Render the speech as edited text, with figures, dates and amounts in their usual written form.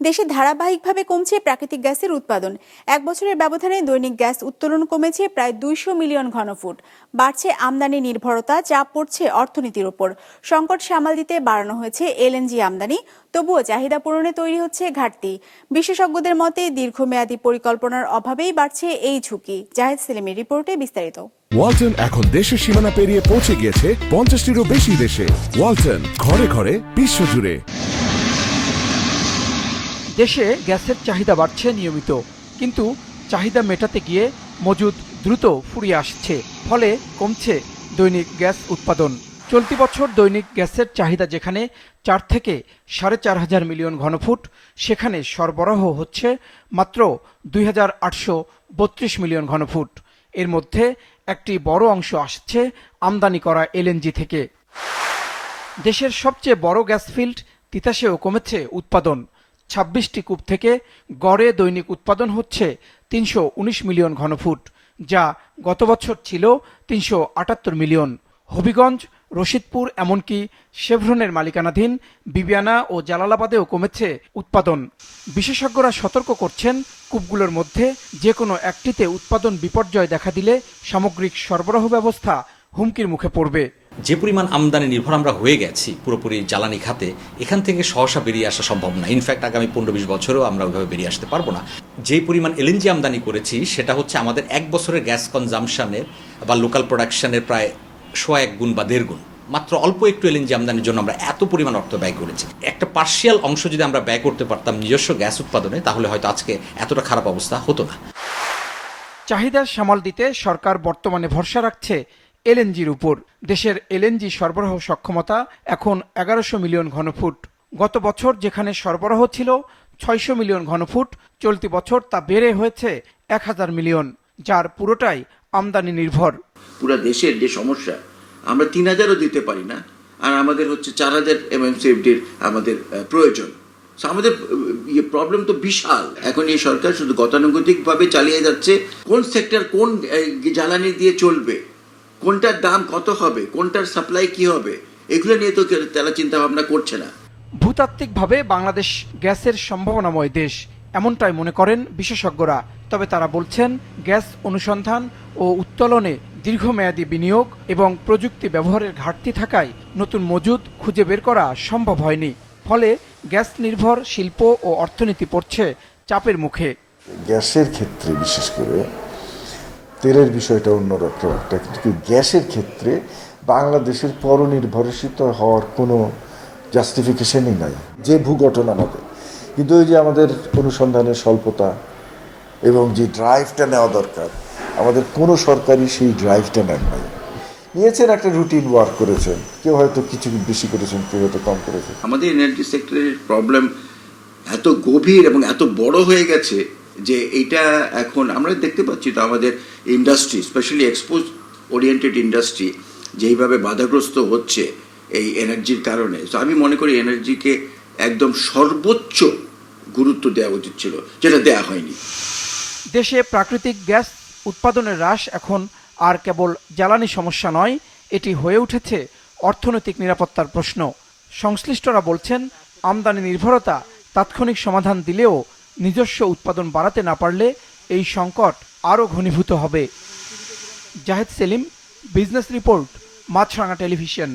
দেশে ধারাবাহিকভাবে কমছে প্রাকৃতিক গ্যাসের উৎপাদন। এক বছরের ব্যবধানে দৈনিক গ্যাস উত্তোলন কমেছে প্রায় 200 মিলিয়ন ঘনফুট। বাড়ছে আমদানি নির্ভরতা, চাপ পড়ছে অর্থনীতির ওপর। সংকট সামাল দিতে বাড়ানো হয়েছে এলএনজি আমদানি, তবুও চাহিদা পূরণে তৈরি হচ্ছে ঘাটতি। বিশেষজ্ঞদের মতে দীর্ঘমেয়াদী পরিকল্পনার অভাবেই বাড়ছে এই ঝুঁকি। জাহেদ সেলিমের রিপোর্টে বিস্তারিত। ওয়ালটন এখন দেশের সীমানা পেরিয়ে পৌঁছে গিয়েছে 50টিরও বেশি দেশে। ওয়ালটন, ঘরে ঘরে বিশ্বজুড়ে। দেশে গ্যাসের চাহিদা বাড়ছে নিয়মিত, কিন্তু চাহিদা মেটাতে গিয়ে মজুদ দ্রুত ফুরিয়ে আসছে, ফলে কমছে দৈনিক গ্যাস উৎপাদন। চলতি বছর দৈনিক গ্যাসের চাহিদা যেখানে 4 থেকে 4.5 মিলিয়ন ঘনফুট, সেখানে সরবরাহ হচ্ছে মাত্র 2,832 মিলিয়ন ঘনফুট। এর মধ্যে একটি বড় অংশ আসছে আমদানি করা এলএনজি থেকে। দেশের সবচেয়ে বড় গ্যাস ফিল্ড তিতাসেও কমেছে উৎপাদন। 26টি কূপ থেকে গড়ে দৈনিক উৎপাদন হচ্ছে 319 মিলিয়ন ঘনফুট, যা গত বছর ছিল 378 মিলিয়ন। হবিগঞ্জ, রশিদপুর, এমনকি শেভরনের মালিকানাধীন বিবিয়ানা ও জালালাবাদেও কমেছে উৎপাদন। বিশেষজ্ঞরা সতর্ক করছেন, কূপগুলোর মধ্যে যে কোনো একটিতে উৎপাদন বিপর্যয় দেখা দিলে সামগ্রিক সরবরাহ ব্যবস্থা হুমকির মুখে পড়বে। যে পরিমাণ আমদানি নির্ভর আমরা হয়ে গেছি পুরোপুরি জ্বালানি খাতে, এখান থেকে সহসা বেরিয়ে আসা সম্ভব না। ইনফ্যাক্ট আগামী 15-20 বছরেও আমরা ওইভাবে বেরিয়ে আসতে পারবো না। যে পরিমাণ এলএনজি আমদানি করেছি সেটা হচ্ছে আমাদের এক বছরের গ্যাস কনজামশনের বা লোকাল প্রোডাকশনের প্রায় 100 গুণ বা 1.5 গুণ। মাত্র অল্প একটু এলএনজি আমদানির জন্য আমরা এত পরিমাণ অর্থ ব্যয় করেছি। একটা পার্শিয়াল অংশ যদি আমরা ব্যয় করতে পারতাম নিজস্ব গ্যাস উৎপাদনে, তাহলে হয়তো আজকে এতটা খারাপ অবস্থা হতো না। চাহিদা সামাল দিতে সরকার বর্তমানে ভরসা রাখছে এলএনজির উপর। দেশের এলএনজি সরবরাহ সক্ষমতা এখন 1100 মিলিয়ন ঘনফুট। গত বছর যেখানে সরবরাহ ছিল 600 মিলিয়ন ঘনফুট, চলতি বছর তা বেড়ে হয়েছে 1000 মিলিয়ন, যার পুরোটাই আমদানি নির্ভর। পুরো দেশের যে সমস্যা, আমরা 3000ও দিতে পারি না, আর আমাদের হচ্ছে 4000 এমএমসিএফডির আমাদের প্রয়োজন। আমাদের প্রবলেম তো বিশাল। এখন এই সরকার শুধু গতানুগতিকভাবে চালিয়ে যাচ্ছে। কোন সেক্টর কোন জ্বালানি দিয়ে চলবে, কোনটার দাম কত হবে, কোনটার সাপ্লাই কি হবে, এগুলো নিয়ে তো তারা চিন্তা ভাবনা করছে না। ভূতাত্ত্বিকভাবে বাংলাদেশ গ্যাসের সম্ভাবনাময় দেশ, এমনটাই মনে করেন বিশেষজ্ঞরা। তবে তারা বলছেন, গ্যাস অনুসন্ধান ও উত্তোলনে দীর্ঘমেয়াদী বিনিয়োগ এবং প্রযুক্তি ব্যবহারের ঘাটতি থাকায় নতুন মজুদ খুঁজে বের করা সম্ভব হয়নি। ফলে গ্যাস নির্ভর শিল্প ও অর্থনীতি পড়ছে চাপের মুখে। গ্যাসের ক্ষেত্রে বিশেষ করে, তেলের বিষয়টা অন্যরকম একটা, কিন্তু গ্যাসের ক্ষেত্রে বাংলাদেশের পরনির্ভরশীল হওয়ার কোনো জাস্টিফিকেশনই নাই। যে ভূগঠন আমাদের, কিন্তু ওই যে আমাদের অনুসন্ধানের স্বল্পতা এবং যে ড্রাইভটা নেওয়া দরকার, আমাদের কোনো সরকারই সেই ড্রাইভটা নেন নাই। নিয়েছেন, একটা রুটিন ওয়ার্ক করেছেন, কেউ হয়তো কিছু বেশি করেছেন, কেউ হয়তো কম করেছেন। আমাদের এনার্জি সেক্টরের প্রবলেম এত গভীর এবং এত বড় হয়ে গেছে যে এইটা এখন আমরা দেখতে পাচ্ছি। তো আমাদের industry, specially export oriented industry যেইভাবে বাধাগ্রস্ত হচ্ছে এই এনার্জির কারণে, তো আমি মনে করি এনার্জিকে একদম সর্বোচ্চ গুরুত্ব দেওয়া উচিত ছিল, যেটা দেওয়া হয়নি। দেশে প্রাকৃতিক গ্যাস উৎপাদনের হ্রাস এখন আর কেবল জ্বালানি সমস্যা নয়, এটি হয়ে উঠেছে অর্থনৈতিক নিরাপত্তার প্রশ্ন। সংশ্লিষ্টরা বলছেন, আমদানি নির্ভরতা তাৎক্ষণিক সমাধান দিলেও নিজস্ব উৎপাদন বাড়াতে না পারলে এই সংকট আরও ঘনীভূত হবে। জাহেদ সেলিম, বিজনেস রিপোর্ট, মাছরাঙা টেলিভিশন।